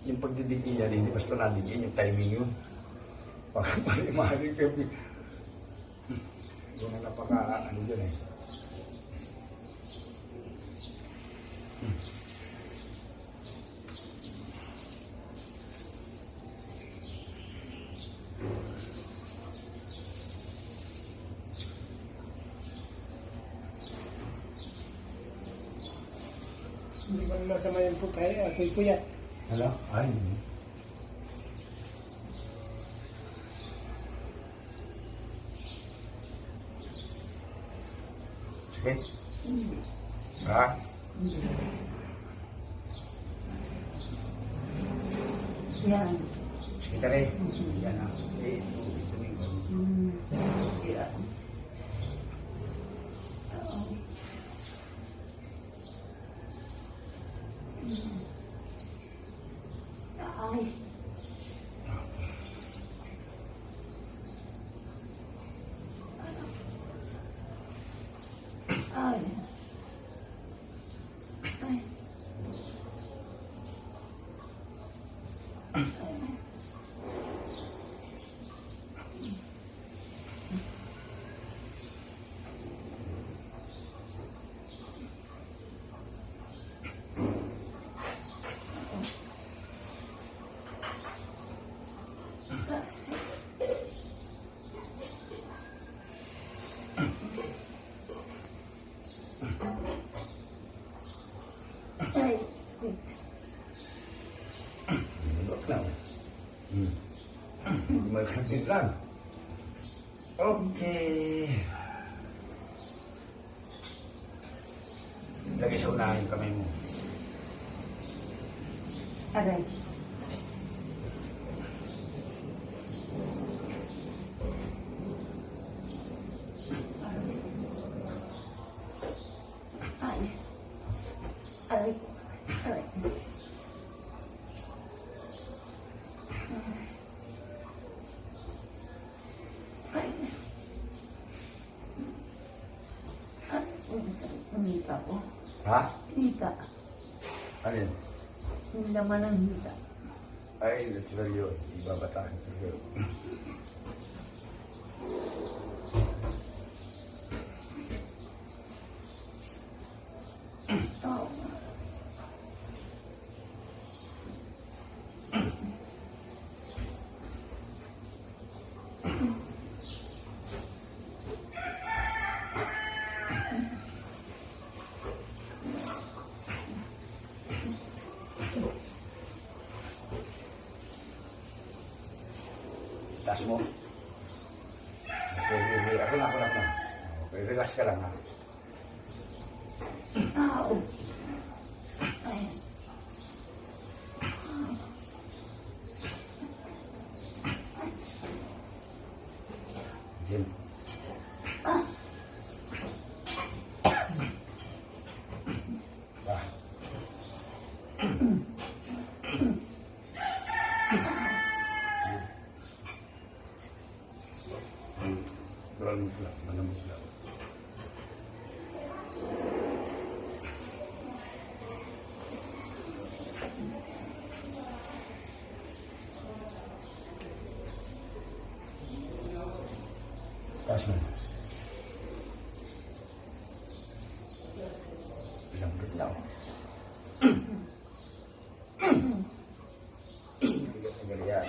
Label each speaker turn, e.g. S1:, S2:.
S1: yung pagdidigin niya, hindi basta nadigin, yung timing yun. Baka mali-mali kayo. Doon na napaka, ano dyan eh.
S2: Hindi ba masama yan po kaya? Ako'y puyat.
S1: Hala? Ay, sakit? Ha?
S3: Yan.
S1: Sakit ka rin? Yan na. Eh, vitamin ko.
S3: Yan. Oo. Ay. Ay. Ay. Ay, sweet.
S1: Nilok lang. Magkakit lang. Okay. Lagi sa unahan yung kamay mo.
S3: Aray. Ay. Aray. Aray. Ay. Ay. Umita ko.
S1: Ha?
S3: Hita.
S1: Ano yun?
S3: Yung laman ng hita.
S1: Ay, natural yun. Ibabatahin ko yun.
S3: Oo.
S1: Taas mo. Okay, ako na. Okay, relax ka lang ha.
S3: Ow. Ay.
S1: Jim.
S3: Ah.
S1: Ba. Malamig lang. Taas mo. Lambot lang. Bigat sa galian.